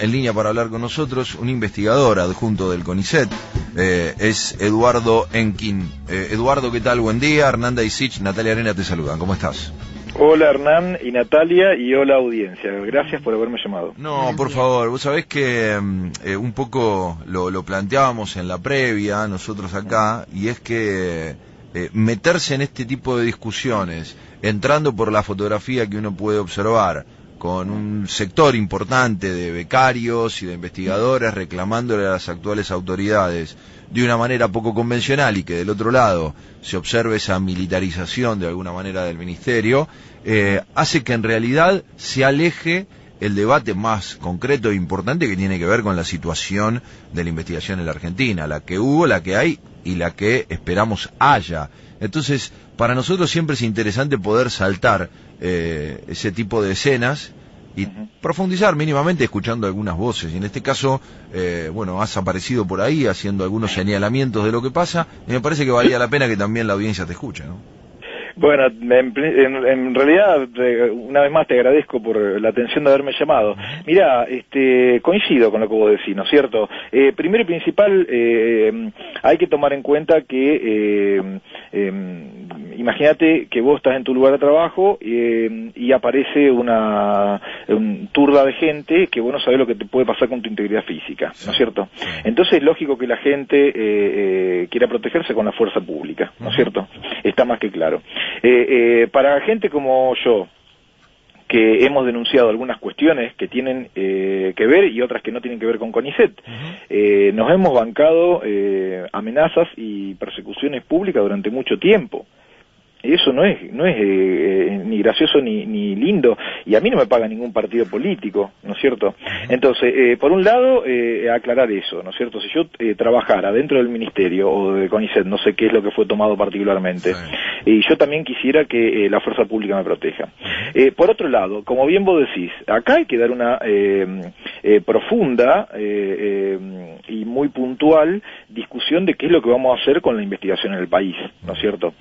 En línea para hablar con nosotros un investigador adjunto del CONICET, es Eduardo Enquín. Eduardo, ¿qué tal? Buen día. Hernán Daisich, Natalia Arena te saludan. ¿Cómo estás? Hola Hernán y Natalia y hola audiencia. Gracias por haberme llamado. No, por favor, vos sabés que un poco lo planteábamos en la previa nosotros acá, y es que meterse en este tipo de discusiones, entrando por la fotografía que uno puede observar, con un sector importante de becarios y de investigadores reclamándole a las actuales autoridades de una manera poco convencional, y que del otro lado se observe esa militarización de alguna manera del ministerio, hace que en realidad se aleje el debate más concreto e importante, que tiene que ver con la situación de la investigación en la Argentina, la que hubo, la que hay y la que esperamos haya. Entonces, para nosotros siempre es interesante poder saltar ese tipo de escenas y profundizar mínimamente escuchando algunas voces. Y en este caso, bueno, has aparecido por ahí haciendo algunos señalamientos de lo que pasa, y me parece que valía la pena que también la audiencia te escuche, ¿no? Bueno, en realidad, una vez más te agradezco por la atención de haberme llamado. Mirá, coincido con lo que vos decís, ¿no es cierto? Primero y principal, hay que tomar en cuenta que, imagínate que vos estás en tu lugar de trabajo y aparece una turba de gente que vos no sabés lo que te puede pasar con tu integridad física, ¿no es cierto? Entonces es lógico que la gente quiera protegerse con la fuerza pública, ¿no es cierto? Está más que claro. Para gente como yo, que hemos denunciado algunas cuestiones que tienen que ver y otras que no tienen que ver con CONICET, nos hemos bancado amenazas y persecuciones públicas durante mucho tiempo. Eso no es ni gracioso ni lindo, y a mí no me paga ningún partido político, ¿no es cierto? Entonces, por un lado, aclarar eso, ¿no es cierto? Si yo trabajara dentro del ministerio o de CONICET, no sé qué es lo que fue tomado particularmente, y yo también quisiera que la fuerza pública me proteja. Por otro lado, como bien vos decís, acá hay que dar una profunda y muy puntual discusión de qué es lo que vamos a hacer con la investigación en el país, ¿no es cierto?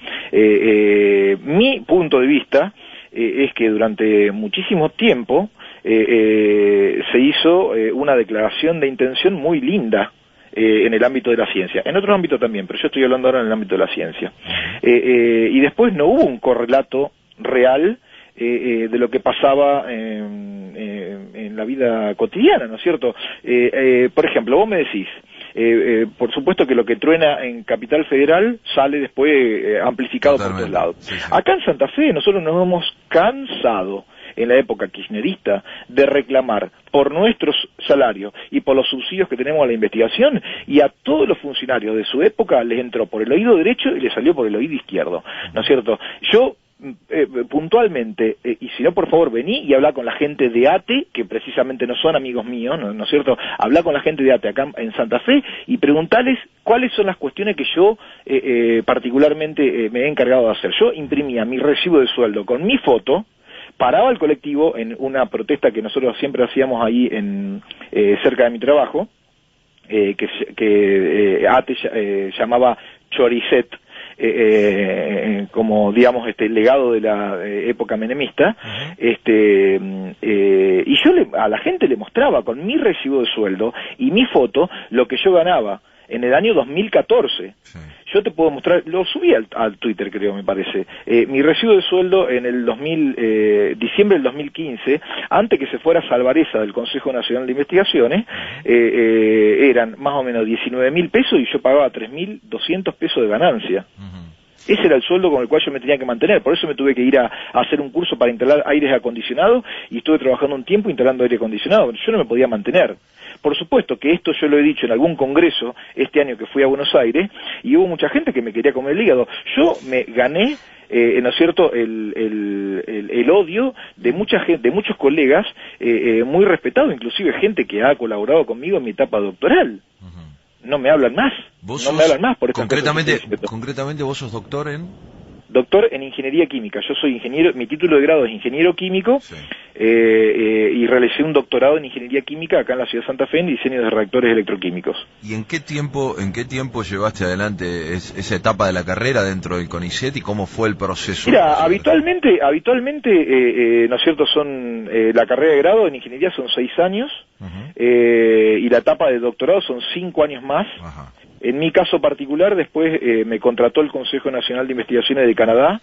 Mi punto de vista es que durante muchísimo tiempo se hizo una declaración de intención muy linda en el ámbito de la ciencia, en otros ámbitos también, pero yo estoy hablando ahora en el ámbito de la ciencia. Y después no hubo un correlato real de lo que pasaba en la vida cotidiana, ¿no es cierto? Por ejemplo, vos me decís, por supuesto que lo que truena en Capital Federal sale después amplificado por todos lados. Sí, sí. Acá en Santa Fe nosotros nos hemos cansado, en la época kirchnerista, de reclamar por nuestros salarios y por los subsidios que tenemos a la investigación, y a todos los funcionarios de su época les entró por el oído derecho y les salió por el oído izquierdo, ¿no es cierto? Yo puntualmente, y si no, por favor, vení y habla con la gente de ATE, que precisamente no son amigos míos, ¿no es cierto? Habla con la gente de ATE acá en Santa Fe y preguntales cuáles son las cuestiones que yo particularmente me he encargado de hacer. Yo imprimía mi recibo de sueldo con mi foto, paraba el colectivo en una protesta que nosotros siempre hacíamos ahí cerca de mi trabajo, que ATE llamaba Choricet, como digamos legado de la época menemista, y yo a la gente le mostraba con mi recibo de sueldo y mi foto lo que yo ganaba en el año 2014. Sí. Yo te puedo mostrar, lo subí al Twitter, creo, me parece, mi recibo de sueldo en el diciembre del 2015, antes que se fuera Salvareza del Consejo Nacional de Investigaciones, eran más o menos 19.000 pesos y yo pagaba 3.200 pesos de ganancia. Ese era el sueldo con el cual yo me tenía que mantener, por eso me tuve que ir a hacer un curso para instalar aires acondicionados, y estuve trabajando un tiempo instalando aire acondicionado. Yo no me podía mantener. Por supuesto que esto yo lo he dicho en algún congreso este año que fui a Buenos Aires, y hubo mucha gente que me quería comer el hígado. Yo me gané, ¿no es cierto?, el odio de mucha gente, de muchos colegas muy respetados, inclusive gente que ha colaborado conmigo en mi etapa doctoral. No me hablan más, no me hablan más por concretamente vos sos doctor en doctor en ingeniería química. Yo soy ingeniero, mi título de grado es ingeniero químico, Sí. Y realicé un doctorado en ingeniería química acá en la ciudad de Santa Fe en diseño de reactores electroquímicos. ¿Y en qué tiempo llevaste adelante esa etapa de la carrera dentro del CONICET y cómo fue el proceso? Mira, habitualmente, ¿no es cierto?, son la carrera de grado en ingeniería son 6 años, y la etapa de doctorado son 5 años más. Ajá. En mi caso particular, después me contrató el Consejo Nacional de Investigaciones de Canadá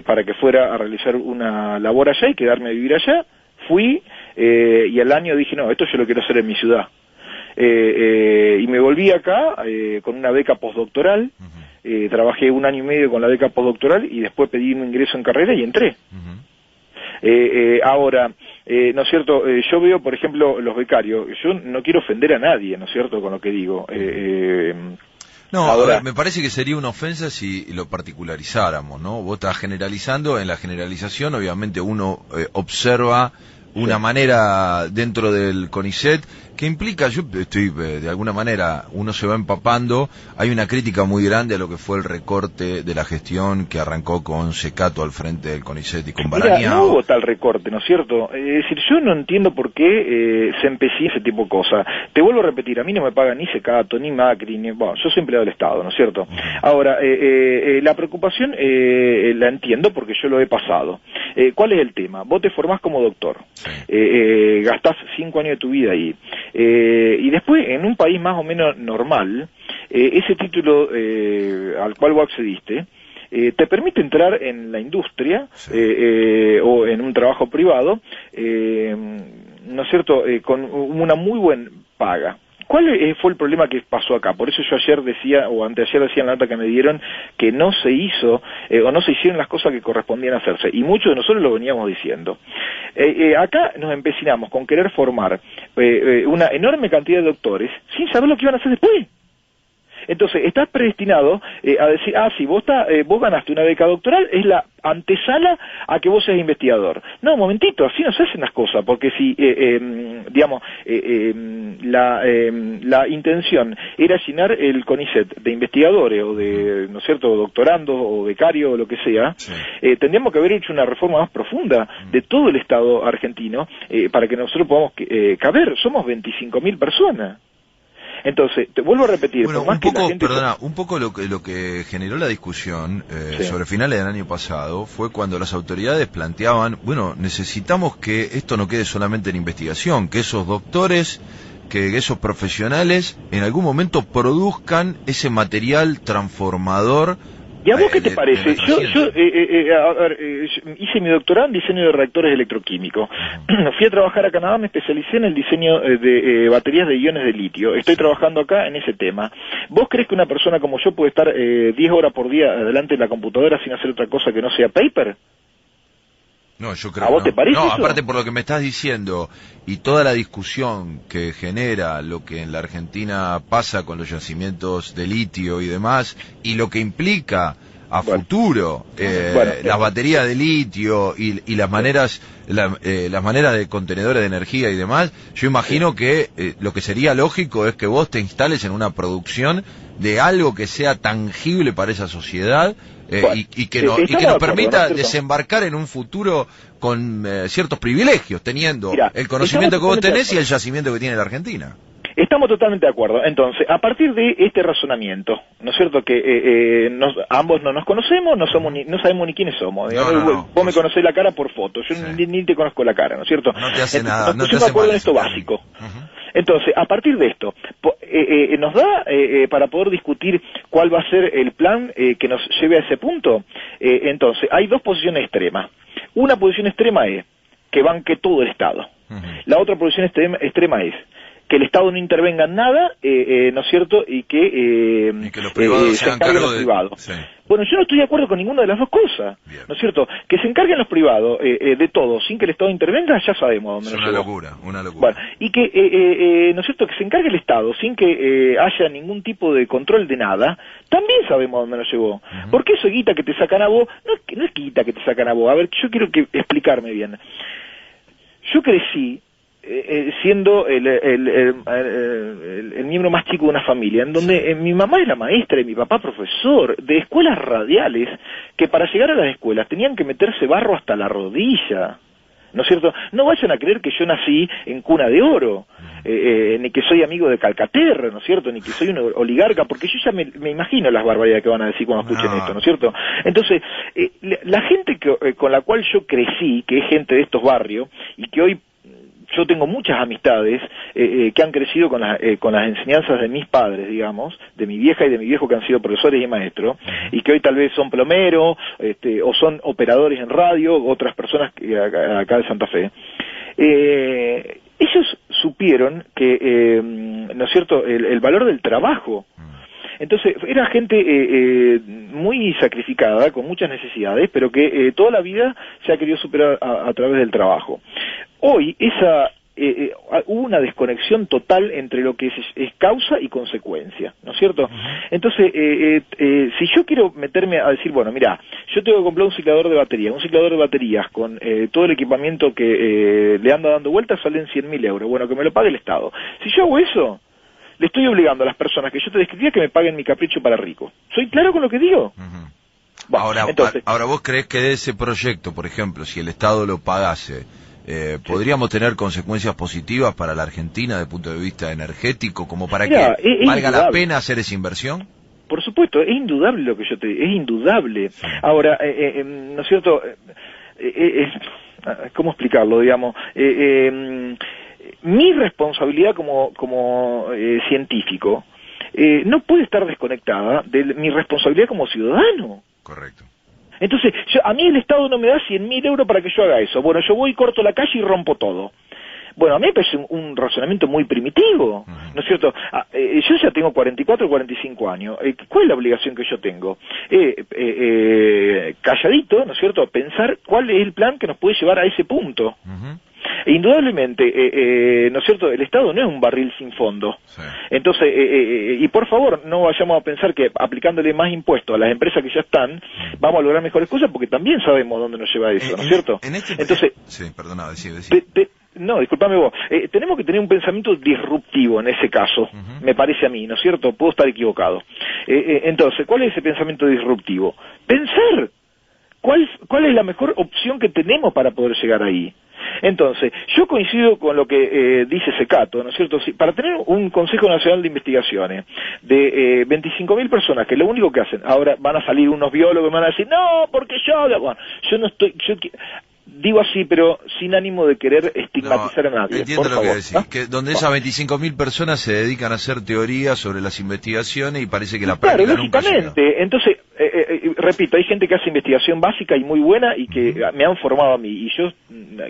para que fuera a realizar una labor allá y quedarme a vivir allá. Fui y al año dije, no, esto yo lo quiero hacer en mi ciudad. Y me volví acá con una beca postdoctoral. Trabajé 1 año y medio con la beca postdoctoral y después pedí un ingreso en carrera y entré. Ahora, ¿no es cierto? Yo veo, por ejemplo, los becarios. Yo no quiero ofender a nadie, ¿no es cierto?, con lo que digo. No, ahora, a ver, me parece que sería una ofensa si lo particularizáramos, ¿no? Vos estás generalizando, en la generalización obviamente uno observa una manera dentro del CONICET que implica, yo estoy de alguna manera, uno se va empapando, hay una crítica muy grande a lo que fue el recorte de la gestión que arrancó con Secato al frente del CONICET y con Barañao. Mira, no hubo tal recorte, ¿no es cierto? Es decir, yo no entiendo por qué se empecía ese tipo de cosas. Te vuelvo a repetir, a mí no me pagan ni Secato, ni Macri, bueno, yo soy empleado del Estado, ¿no es cierto? Ahora, la preocupación la entiendo porque yo lo he pasado. ¿Cuál es el tema? Vos te formás como doctor, gastás 5 años de tu vida ahí, y después en un país más o menos normal, ese título al cual vos accediste, te permite entrar en la industria, o en un trabajo privado, ¿no es cierto?, con una muy buena paga. ¿Cuál fue el problema que pasó acá? Por eso yo ayer decía, o anteayer decía en la nota que me dieron, que no se hizo, o no se hicieron las cosas que correspondían hacerse, y muchos de nosotros lo veníamos diciendo. Acá nos empecinamos con querer formar una enorme cantidad de doctores, sin saber lo que iban a hacer después. Entonces, estás predestinado a decir, sí, vos ganaste una beca doctoral, es la antesala a que vos seas investigador. No, un momentito, así no se hacen las cosas, porque si, digamos, la intención era llenar el CONICET de investigadores o de, ¿no es cierto?, doctorandos o becarios o lo que sea, tendríamos que haber hecho una reforma más profunda de todo el Estado argentino para que nosotros podamos caber. Somos 25.000 personas. Entonces, te vuelvo a repetir, bueno, por más que la gente... un poco lo que generó la discusión sobre finales del año pasado fue cuando las autoridades planteaban, bueno, necesitamos que esto no quede solamente en investigación, que esos doctores, que esos profesionales en algún momento produzcan ese material transformador. ¿Y a vos qué te parece? Yo hice mi doctorado en diseño de reactores electroquímicos. Fui a trabajar a Canadá, me especialicé en el diseño de baterías de iones de litio. Estoy trabajando acá en ese tema. ¿Vos crees que una persona como yo puede estar 10 horas por día delante de la computadora sin hacer otra cosa que no sea paper? No, yo creo ¿A vos te parece eso? Aparte por lo que me estás diciendo y toda la discusión que genera lo que en la Argentina pasa con los yacimientos de litio y demás, y lo que implica a futuro las baterías de litio y las maneras las maneras de contenedores de energía y demás, yo imagino que lo que sería lógico es que vos te instales en una producción de algo que sea tangible para esa sociedad. Y que nos permita desembarcar en un futuro con ciertos privilegios, teniendo el conocimiento que vos tenés y el yacimiento que tiene la Argentina. Estamos totalmente de acuerdo. Entonces, a partir de este razonamiento, ¿no es cierto?, que ambos no nos conocemos, no sabemos ni quiénes somos. Vos me conocés la cara por foto, yo ni te conozco la cara, ¿no es cierto? No te hace nada. No te hace mal en esto básico. Entonces, a partir de esto, nos da para poder discutir cuál va a ser el plan que nos lleve a ese punto. Entonces, hay dos posiciones extremas. Una posición extrema es que banque todo el Estado. La otra posición extrema es que el Estado no intervenga en nada, ¿no es cierto?, y que los privados se encarguen los privados. Sí. Bueno, yo no estoy de acuerdo con ninguna de las dos cosas, ¿no es cierto? Que se encarguen los privados de todo, sin que el Estado intervenga, ya sabemos dónde nos llevó. Una locura. Bueno, y que, ¿no es cierto?, que se encargue el Estado sin que haya ningún tipo de control de nada, también sabemos dónde nos llevó. Porque eso guita que te sacan a vos, no es guita que te sacan a vos. A ver, yo quiero explicarme bien. Yo crecí siendo el miembro más chico de una familia, en donde mi mamá era maestra y mi papá profesor, de escuelas radiales, que para llegar a las escuelas tenían que meterse barro hasta la rodilla, ¿no es cierto? No vayan a creer que yo nací en cuna de oro, ni que soy amigo de Calcaterra, ¿no es cierto? Ni que soy un oligarca, porque yo ya me imagino las barbaridades que van a decir cuando escuchen esto, ¿no es cierto? Entonces, la gente con la cual yo crecí, que es gente de estos barrios, y que hoy yo tengo muchas amistades que han crecido con las enseñanzas de mis padres, digamos, de mi vieja y de mi viejo, que han sido profesores y maestros, y que hoy tal vez son plomeros, o son operadores en radio, otras personas acá de Santa Fe. Ellos supieron que, ¿no es cierto?, el valor del trabajo. Entonces, era gente muy sacrificada, con muchas necesidades, pero que toda la vida se ha querido superar a través del trabajo. Hoy, hubo una desconexión total entre lo que es causa y consecuencia, ¿no es cierto? Entonces, si yo quiero meterme a decir, bueno, mira, yo tengo que comprar un ciclador de baterías con todo el equipamiento que le anda dando vueltas, salen 100.000 euros, bueno, que me lo pague el Estado. Si yo hago eso, le estoy obligando a las personas que yo te describía que me paguen mi capricho para rico. ¿Soy claro con lo que digo? Bueno, ahora, ¿vos creés que de ese proyecto, por ejemplo, si el Estado lo pagase, podríamos tener consecuencias positivas para la Argentina desde el punto de vista energético, como para que valga la pena hacer esa inversión? Por supuesto, es indudable lo que yo te digo, es indudable. Ahora, ¿no es cierto? ¿Cómo explicarlo, digamos? Mi responsabilidad como científico no puede estar desconectada de mi responsabilidad como ciudadano. Correcto. Entonces, a mí el Estado no me da 100.000 euros para que yo haga eso. Bueno, yo voy, corto la calle y rompo todo. Bueno, a mí me parece un razonamiento muy primitivo, ¿no es cierto? Yo ya tengo 44 o 45 años. ¿Cuál es la obligación que yo tengo? Calladito, ¿no es cierto? Pensar cuál es el plan que nos puede llevar a ese punto. Indudablemente, ¿no es cierto?, el Estado no es un barril sin fondo. Sí. Entonces, y por favor, no vayamos a pensar que aplicándole más impuestos a las empresas que ya están, vamos a lograr mejores cosas, porque también sabemos dónde nos lleva eso, ¿no es cierto? Entonces, sí, perdona, decí. No, disculpame vos. Tenemos que tener un pensamiento disruptivo en ese caso, me parece a mí, ¿no es cierto? Puedo estar equivocado. Entonces, ¿cuál es ese pensamiento disruptivo? Pensar cuál es la mejor opción que tenemos para poder llegar ahí. Entonces, yo coincido con lo que dice Secato, ¿no es cierto? Para tener un Consejo Nacional de Investigaciones de 25.000 personas, que lo único que hacen, ahora van a salir unos biólogos y van a decir, no, porque bueno, yo no estoy... Digo así, pero sin ánimo de querer estigmatizar a nadie. Entiendo por lo favor, que decís, que donde esas 25.000 personas se dedican a hacer teorías sobre las investigaciones y parece que la práctica nunca llega. Lógicamente. Entonces, repito, hay gente que hace investigación básica y muy buena y que me han formado a mí, y yo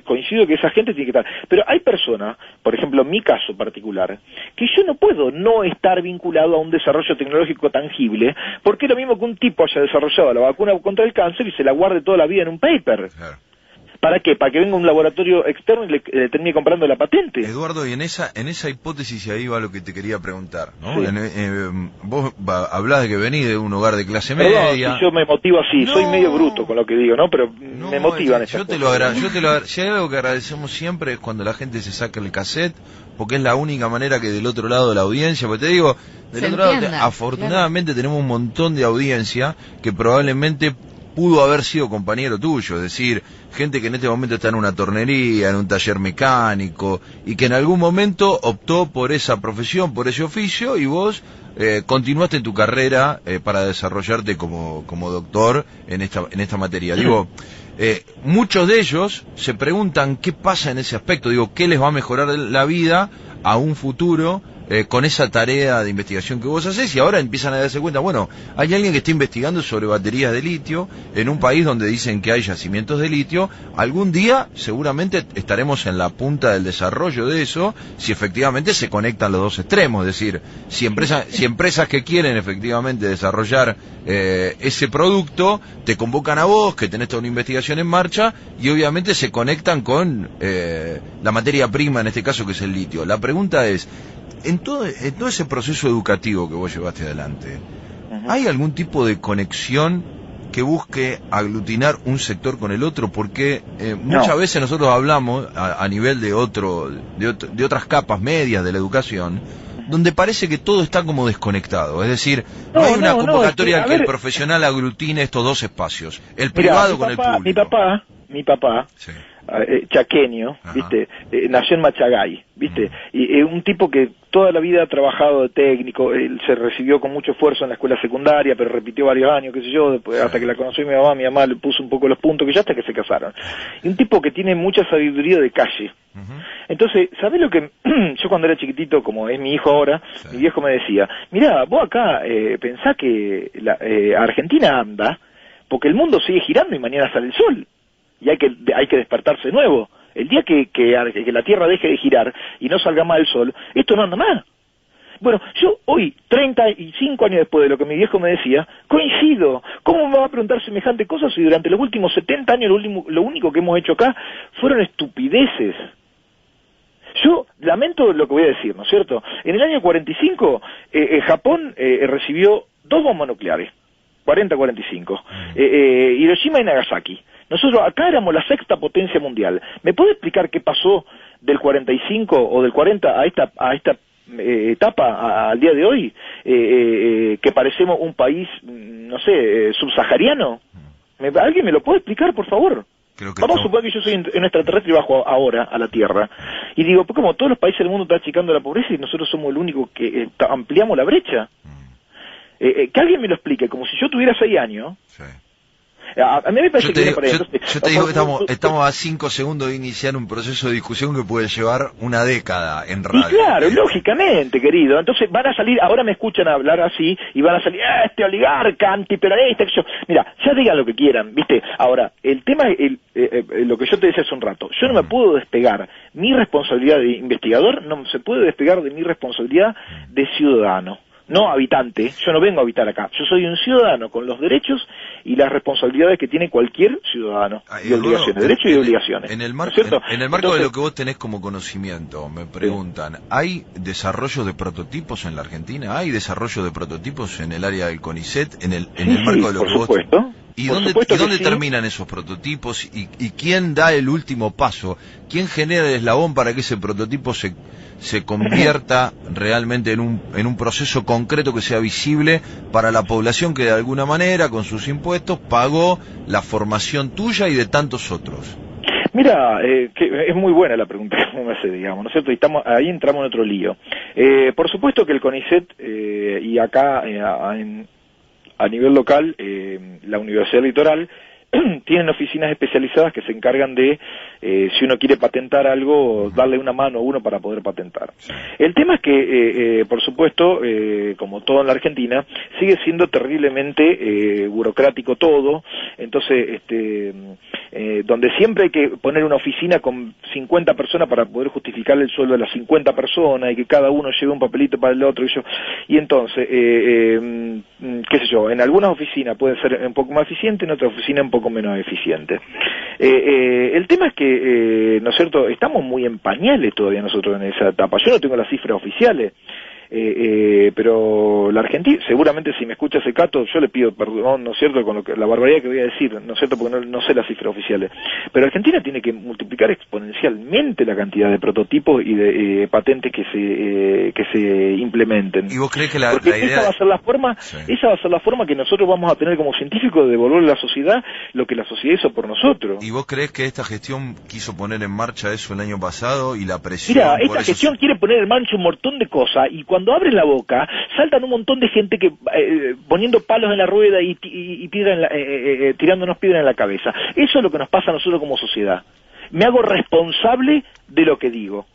coincido que esa gente tiene que estar. Pero hay personas, por ejemplo, en mi caso particular, que yo no puedo no estar vinculado a un desarrollo tecnológico tangible, porque es lo mismo que un tipo haya desarrollado la vacuna contra el cáncer y se la guarde toda la vida en un paper. Claro. ¿Para qué? ¿Para que venga un laboratorio externo y le termine comprando la patente? Eduardo, y en esa hipótesis, y ahí va lo que te quería preguntar, ¿no? Sí. Vos hablás de que venís de un hogar de clase media. Si yo me motivo así, soy medio bruto con lo que digo, ¿no? Pero me motivan esas cosas. Yo te lo agradezco. Si hay algo que agradecemos siempre es cuando la gente se saca el cassette, porque es la única manera que del otro lado de la audiencia, porque te digo, del otro lado, afortunadamente tenemos un montón de audiencia que probablemente pudo haber sido compañero tuyo, es decir, gente que en este momento está en una tornería, en un taller mecánico, y que en algún momento optó por esa profesión, por ese oficio, y vos continuaste en tu carrera para desarrollarte como doctor en esta materia. Digo, muchos de ellos se preguntan qué pasa en ese aspecto, digo, qué les va a mejorar la vida a un futuro con esa tarea de investigación que vos hacés, y ahora empiezan a darse cuenta, bueno, hay alguien que está investigando sobre baterías de litio en un país donde dicen que hay yacimientos de litio. Algún día seguramente estaremos en la punta del desarrollo de eso, si efectivamente se conectan los dos extremos, es decir, si empresas que quieren efectivamente desarrollar ese producto te convocan a vos, que tenés toda una investigación en marcha, y obviamente se conectan con la materia prima, en este caso, que es el litio. La pregunta es, en todo ese proceso educativo que vos llevaste adelante, ¿hay algún tipo de conexión que busque aglutinar un sector con el otro, porque muchas veces nosotros hablamos a nivel de otras capas medias de la educación, donde parece que todo está como desconectado, es decir, no hay una convocatoria en que el profesional aglutine estos dos espacios, el privado con el público. Mi papá, sí. Chaqueño, ¿viste? Nació en Machagay, ¿viste? Y un tipo que toda la vida ha trabajado de técnico, él se recibió con mucho esfuerzo en la escuela secundaria, pero repitió varios años, qué sé yo, después, hasta que la conoció mi mamá le puso un poco los puntos, que ya hasta que se casaron. Y un tipo que tiene mucha sabiduría de calle. Entonces, ¿sabés lo que yo cuando era chiquitito, como es mi hijo ahora, mi viejo me decía, mirá, vos acá pensá que Argentina anda, porque el mundo sigue girando y mañana sale el sol. Y hay que despertarse de nuevo. El día que la Tierra deje de girar y no salga más el sol, esto no anda más. Bueno, yo hoy, 35 años después de lo que mi viejo me decía, coincido. ¿Cómo me va a preguntar semejante cosa si durante los últimos 70 años lo único que hemos hecho acá fueron estupideces? Yo lamento lo que voy a decir, ¿no es cierto? En el año 45, Japón recibió 2 bombas nucleares. 40-45. Hiroshima y Nagasaki. Nosotros acá éramos la 6ª potencia mundial. ¿Me puede explicar qué pasó del 45 o del 40 a esta etapa al día de hoy? Que parecemos un país, no sé, subsahariano. ¿Alguien me lo puede explicar, por favor? Vamos a suponer que yo soy un extraterrestre y bajo ahora a la Tierra. Y digo, pues como todos los países del mundo están achicando la pobreza y nosotros somos el único que ampliamos la brecha. Que alguien me lo explique, como si yo tuviera 6 años. Sí. A mí me parece que yo te digo que estamos a 5 segundos de iniciar un proceso de discusión que puede llevar una década en radio. Y claro, lógicamente, querido. Entonces van a salir, ahora me escuchan hablar así, y van a salir, este oligarca, antiperonista, que yo. Mira, ya digan lo que quieran, ¿viste? Ahora, el tema, lo que yo te decía hace un rato, yo no me puedo despegar mi responsabilidad de investigador, no se puede despegar de mi responsabilidad de ciudadano. No habitante, yo no vengo a habitar acá, yo soy un ciudadano con los derechos y las responsabilidades que tiene cualquier ciudadano, y obligaciones, derechos y obligaciones. En el marco Entonces, de lo que vos tenés como conocimiento, me preguntan, ¿hay desarrollo de prototipos en la Argentina? ¿Hay desarrollo de prototipos en el área del CONICET, en el marco de lo que vos... ¿Y dónde terminan esos prototipos? ¿Y quién da el último paso? ¿Quién genera el eslabón para que ese prototipo se convierta realmente en un proceso concreto que sea visible para la población que de alguna manera, con sus impuestos, pagó la formación tuya y de tantos otros? Mira, que es muy buena la pregunta que me hace, digamos, ¿no es cierto? Y ahí entramos en otro lío. Por supuesto que el CONICET, y acá a nivel local, la Universidad Litoral, tienen oficinas especializadas que se encargan de, si uno quiere patentar algo, darle una mano a uno para poder patentar. El tema es que, por supuesto, como todo en la Argentina, sigue siendo terriblemente burocrático todo, entonces, donde siempre hay que poner una oficina con 50 personas para poder justificar el sueldo de las 50 personas y que cada uno lleve un papelito para el otro y entonces, qué sé yo, en algunas oficinas puede ser un poco más eficiente, en otras oficinas un poco menos eficiente. El tema es que, ¿no es cierto?, estamos muy en pañales todavía nosotros en esa etapa. Yo no tengo las cifras oficiales, pero la Argentina, seguramente si me escucha ese Cato, yo le pido perdón, ¿no es cierto?, con la barbaridad que voy a decir, ¿no es cierto?, porque no sé las cifras oficiales, pero Argentina tiene que multiplicar exponencialmente la cantidad de prototipos y de patentes que se implementen. ¿Y vos crees que porque esa va a ser la forma, esa va a ser la forma que nosotros vamos a tener como científicos de devolverle a la sociedad lo que la sociedad hizo por nosotros? ¿Y vos crees que esta gestión quiso poner en marcha eso el año pasado y la presión? Mira, esta gestión quiere poner en marcha un montón de cosas y cuando abren la boca, saltan un montón de gente que poniendo palos en la rueda y piedra tirándonos piedra en la cabeza. Eso es lo que nos pasa a nosotros como sociedad. Me hago responsable de lo que digo,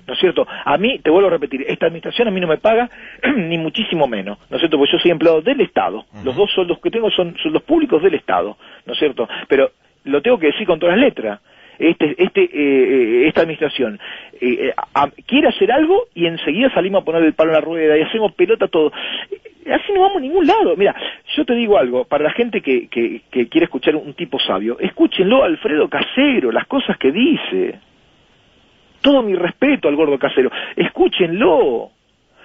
¿no es cierto? A mí, te vuelvo a repetir, esta administración a mí no me paga, ni muchísimo menos, ¿no es cierto? Porque yo soy empleado del Estado. Los 2 sueldos que tengo son los públicos del Estado, ¿no es cierto? Pero lo tengo que decir con todas las letras. Esta administración quiere hacer algo y enseguida salimos a poner el palo en la rueda y hacemos pelota todo. Así no vamos a ningún lado. Mira, yo te digo algo, para la gente que quiere escuchar un tipo sabio, escúchenlo a Alfredo Casero, las cosas que dice. Todo mi respeto al gordo Casero, escúchenlo.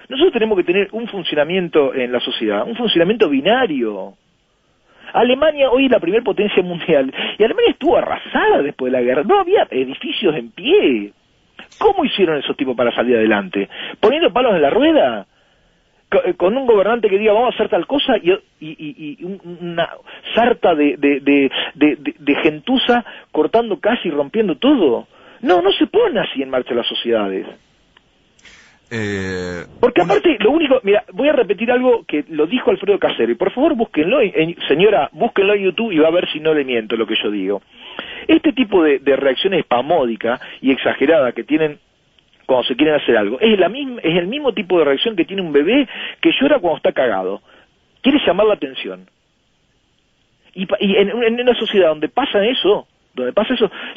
Nosotros tenemos que tener un funcionamiento en la sociedad, un funcionamiento binario. Alemania hoy es la primera potencia mundial, y Alemania estuvo arrasada después de la guerra, no había edificios en pie. ¿Cómo hicieron esos tipos para salir adelante? ¿Poniendo palos en la rueda? Con un gobernante que diga vamos a hacer tal cosa y una sarta de gentuza cortando casi y rompiendo todo. No se ponen así en marcha las sociedades. Porque aparte, lo único, mira, voy a repetir algo que lo dijo Alfredo Casero, y por favor búsquenlo, señora, búsquenlo en YouTube y va a ver si no le miento lo que yo digo. Este tipo de reacciones espamódicas y exageradas que tienen cuando se quieren hacer algo, es el mismo tipo de reacción que tiene un bebé que llora cuando está cagado. Quiere llamar la atención. Y en una sociedad donde pasa eso,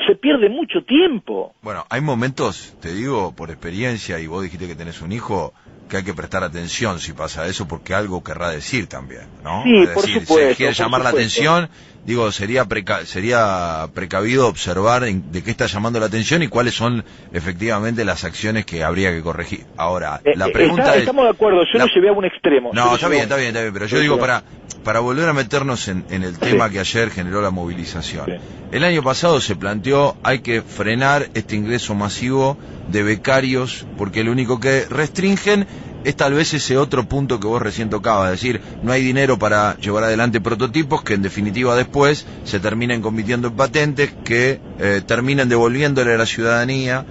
se pierde mucho tiempo. Bueno, hay momentos, te digo por experiencia, y vos dijiste que tenés un hijo, que hay que prestar atención si pasa eso, porque algo querrá decir también, ¿no? Sí, es por decir, supuesto. Si quiere llamar la atención, digo, sería precavido observar de qué está llamando la atención y cuáles son efectivamente las acciones que habría que corregir. Ahora, la pregunta es... Estamos de acuerdo, yo lo llevé a un extremo. No, está bien, pero yo digo, para volver a meternos en el tema que ayer generó la movilización. Sí. El año pasado se planteó, hay que frenar este ingreso masivo de becarios, porque lo único que restringen es tal vez ese otro punto que vos recién tocabas, es decir, no hay dinero para llevar adelante prototipos que en definitiva después se terminen convirtiendo en patentes, que terminen devolviéndole a la ciudadanía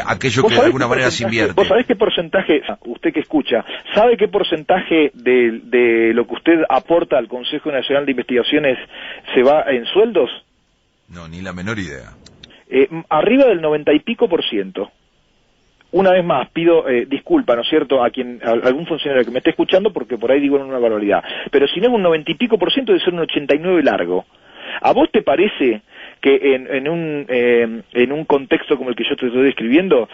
aquello que de alguna manera se invierte. ¿Vos sabés qué porcentaje, usted que escucha, sabe qué porcentaje de lo que usted aporta al Consejo Nacional de Investigaciones se va en sueldos? No, ni la menor idea. Arriba del 90 y pico %. Una vez más, pido disculpa, ¿no es cierto?, a algún funcionario que me esté escuchando, porque por ahí digo una barbaridad. Pero si no es un 90 y pico % debe ser un 89 largo. ¿A vos te parece que en un contexto como el que yo te estoy describiendo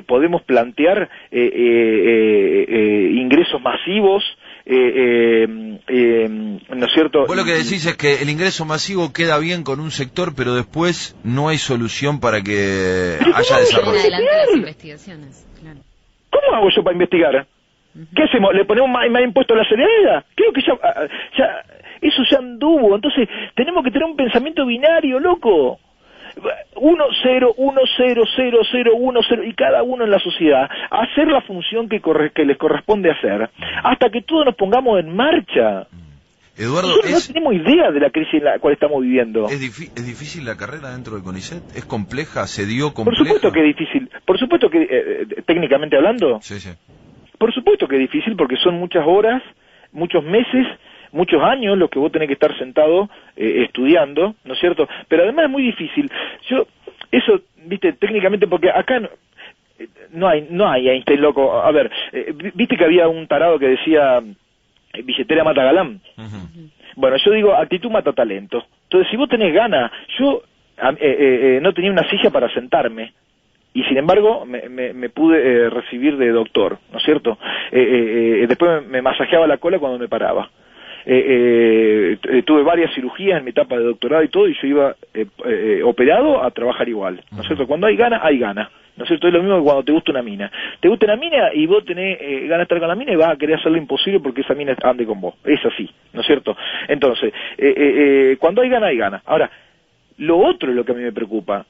podemos plantear ingresos masivos? ¿No es cierto? Vos lo que decís es que el ingreso masivo queda bien con un sector, pero después no hay solución para que haya desarrollo. Adelante las investigaciones, claro. ¿Cómo hago yo para investigar? ¿Qué hacemos? ¿Le ponemos más impuesto a la cerealidad? Creo que ya eso ya anduvo. Entonces tenemos que tener un pensamiento binario, loco. 1, 0, 1, 0, 0, 0, 1, 0, y cada uno en la sociedad hacer la función que les corresponde hacer, hasta que todos nos pongamos en marcha. Eduardo, nosotros no tenemos idea de la crisis en la cual estamos viviendo. ¿Es difícil la carrera dentro del CONICET? ¿Es compleja? ¿Se dio compleja? Por supuesto que es difícil. Por supuesto que, técnicamente hablando, sí. Por supuesto que es difícil, porque son muchas horas, muchos meses, muchos años los que vos tenés que estar sentado estudiando, ¿no es cierto? Pero además es muy difícil. Eso, viste, técnicamente, porque acá no hay Einstein loco. A ver, viste que había un tarado que decía billetera mata galán. Bueno, yo digo actitud mata talento. Entonces, si vos tenés ganas, yo no tenía una silla para sentarme, y sin embargo me pude recibir de doctor, ¿no es cierto? Después me masajeaba la cola cuando me paraba. Tuve varias cirugías en mi etapa de doctorado y todo, y yo iba operado a trabajar igual, ¿no es cierto? Cuando hay gana, ¿no es cierto? Es lo mismo que cuando te gusta una mina. Te gusta una mina y vos tenés ganas de estar con la mina y vas a querer hacer lo imposible porque esa mina ande con vos. Es así, ¿no es cierto? Entonces, cuando hay gana, hay gana. Ahora, lo otro es lo que a mí me preocupa.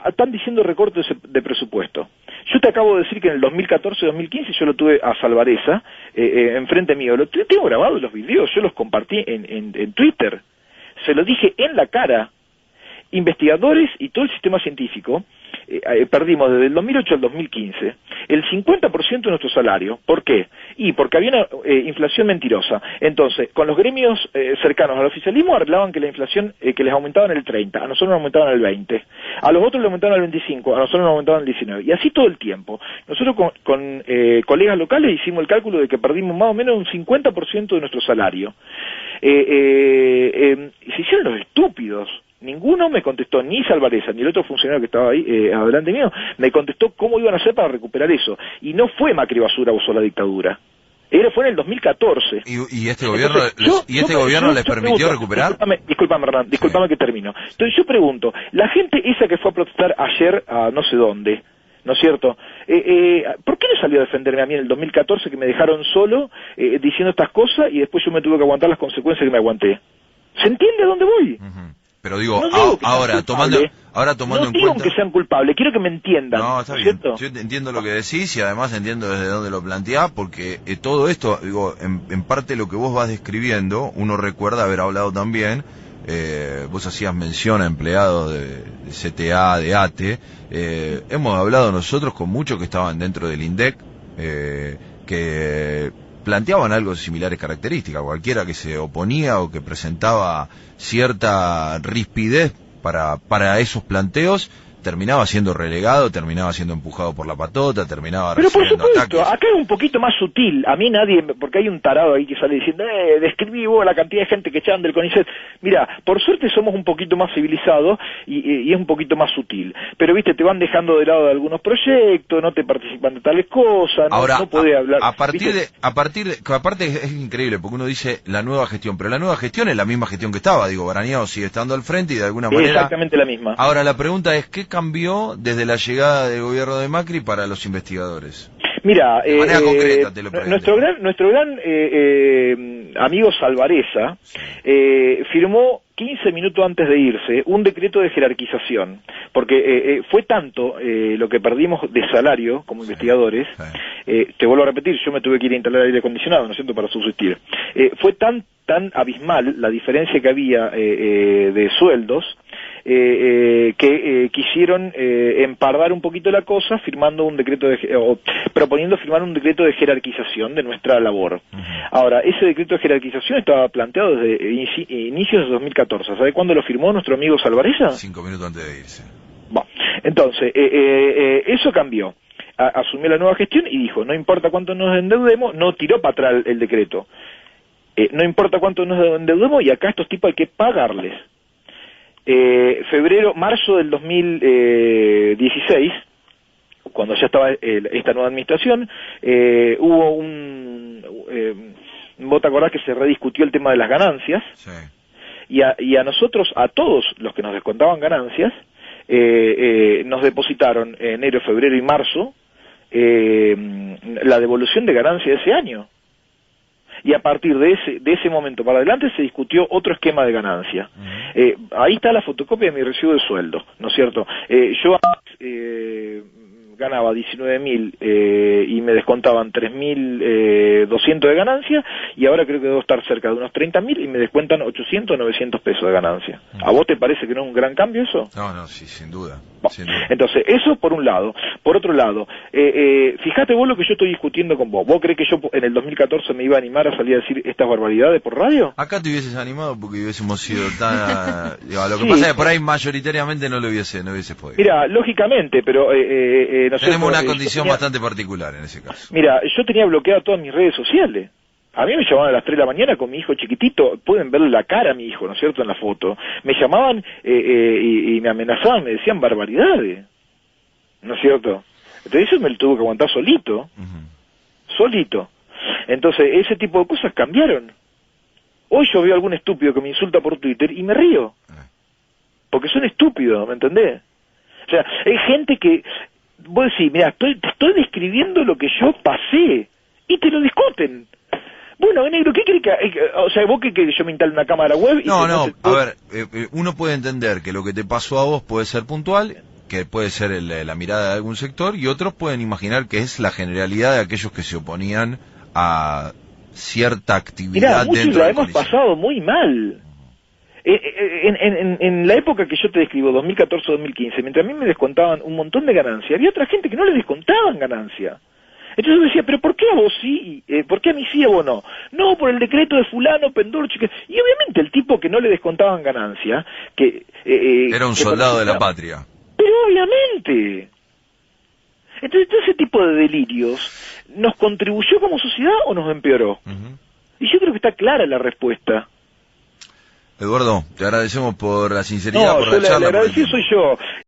Están diciendo recortes de presupuesto. Yo te acabo de decir que en el 2014-2015 yo lo tuve a Salvareza enfrente mío. Lo tengo grabado los videos, yo los compartí en Twitter. Se lo dije en la cara. Investigadores y todo el sistema científico perdimos desde el 2008 al 2015 el 50% de nuestro salario. ¿Por qué? Porque había una inflación mentirosa. Entonces, con los gremios cercanos al oficialismo arreglaban que la inflación que les aumentaban el 30, a nosotros nos aumentaban el 20, a los otros le aumentaban el 25, a nosotros nos aumentaban el 19, y así todo el tiempo. Nosotros con colegas locales hicimos el cálculo de que perdimos más o menos un 50% de nuestro salario. Se hicieron los estúpidos. Ninguno me contestó, ni Salvareza, ni el otro funcionario que estaba ahí adelante mío, me contestó cómo iban a hacer para recuperar eso. Y no fue Macri Basura usó la dictadura. Fue en el 2014. ¿Y este gobierno, gobierno les permitió recuperar? Disculpame, Hernán, disculpame que termino. Entonces yo pregunto, la gente esa que fue a protestar ayer a no sé dónde, ¿no es cierto? ¿Por qué no salió a defenderme a mí en el 2014, que me dejaron solo diciendo estas cosas, y después yo me tuve que aguantar las consecuencias que me aguanté? ¿Se entiende a dónde voy? Pero digo, No digo que ahora sean tomando no en digo cuenta... que sean culpables, quiero que me entiendan. No, está bien. ¿Cierto? Yo entiendo lo que decís y además entiendo desde dónde lo planteás, porque todo esto, digo, en parte lo que vos vas describiendo, uno recuerda haber hablado también, vos hacías mención a empleados de CTA, de ATE, hemos hablado nosotros con muchos que estaban dentro del INDEC, que planteaban algo de similares características. Cualquiera que se oponía o que presentaba cierta rispidez para esos planteos terminaba siendo relegado, terminaba siendo empujado por la patota, terminaba Pero por recibiendo supuesto, ataques. acá es un poquito más sutil. A mí nadie, porque hay un tarado ahí que sale diciendo, describí vos la cantidad de gente que echaban del CONICET. Mira, por suerte somos un poquito más civilizados y es un poquito más sutil. Pero viste, te van dejando de lado de algunos proyectos, no te participan de tales cosas, Ahora, no podés hablar. aparte es increíble, porque uno dice la nueva gestión, pero la nueva gestión es la misma gestión que estaba, digo, Barañao sigue estando al frente y de alguna manera... Exactamente la misma. Ahora la pregunta es, ¿qué cambió desde la llegada del gobierno de Macri para los investigadores? Mira, de manera concreta te lo pregunto. nuestro gran amigo Salvareza firmó 15 minutos antes de irse un decreto de jerarquización, porque fue tanto lo que perdimos de salario como investigadores, te vuelvo a repetir, yo me tuve que ir a instalar aire acondicionado, ¿no es cierto?, para subsistir. Fue tan abismal la diferencia que había de sueldos, que quisieron empardar un poquito la cosa firmando un decreto proponiendo firmar un decreto de jerarquización de nuestra labor. Ahora, ese decreto de jerarquización estaba planteado desde inicios de 2014. ¿Sabe cuándo lo firmó nuestro amigo Salvareza? 5 minutos antes de irse. Bueno, entonces, eso cambió. Asumió la nueva gestión y dijo, no importa cuánto nos endeudemos, no tiró para atrás el decreto. No importa cuánto nos endeudemos y acá a estos tipos hay que pagarles. Marzo del 2016, cuando ya estaba esta nueva administración, hubo vos te acordás que se rediscutió el tema de las ganancias, Sí. y a nosotros, a todos los que nos descontaban ganancias, nos depositaron en enero, febrero y marzo la devolución de ganancias de ese año. Y a partir de ese momento para adelante se discutió otro esquema de ganancia. Ahí está la fotocopia de mi recibo de sueldo, ¿no es cierto? Yo ganaba 19.000 y me descontaban 3.200 de ganancia, y ahora creo que debo estar cerca de unos 30.000 y me descuentan 800 o 900 pesos de ganancia. ¿A vos te parece que no es un gran cambio eso? No, sí, sin duda. Bueno, sin duda. entonces, eso por un lado. Por otro lado, fíjate vos lo que yo estoy discutiendo con vos. ¿Vos crees que yo en el 2014 me iba a animar a salir a decir estas barbaridades por radio? Acá te hubieses animado porque hubiésemos sido tan... lo que Sí. pasa es que por ahí mayoritariamente no hubiese podido. Mira, lógicamente, pero... Tenemos una condición bastante particular en ese caso. Mira, yo tenía bloqueado todas mis redes sociales. A mí me llamaban a las 3 de la mañana con mi hijo chiquitito, pueden verle la cara a mi hijo, ¿no es cierto?, en la foto. Me llamaban y me amenazaban, me decían barbaridades, ¿no es cierto? Entonces eso me lo tuve que aguantar solito, solito. Entonces ese tipo de cosas cambiaron. Hoy yo veo a algún estúpido que me insulta por Twitter y me río, porque son estúpidos, ¿me entendés? O sea, hay gente que... Vos decís, mira, te estoy describiendo lo que yo pasé, y te lo discuten. Bueno, negro, ¿qué crees que...? O sea, vos que yo me instale una cámara web... A ver, uno puede entender que lo que te pasó a vos puede ser puntual, que puede ser la mirada de algún sector, y otros pueden imaginar que es la generalidad de aquellos que se oponían a cierta actividad. Mirá, muchos la hemos pasado muy mal. En la época que yo te describo, 2014-2015, mientras a mí me descontaban un montón de ganancia, había otra gente que no le descontaban ganancia. Entonces yo decía, pero ¿por qué a vos sí? ¿Por qué a mí sí y a vos no? No, por el decreto de fulano, Pendurchi, y obviamente el tipo que no le descontaban ganancia, que... era un soldado de la patria. Pero obviamente... Entonces todo ese tipo de delirios, ¿nos contribuyó como sociedad o nos empeoró? Y yo creo que está clara la respuesta. Eduardo, te agradecemos por la sinceridad, por la No, charla. le agradecido soy yo.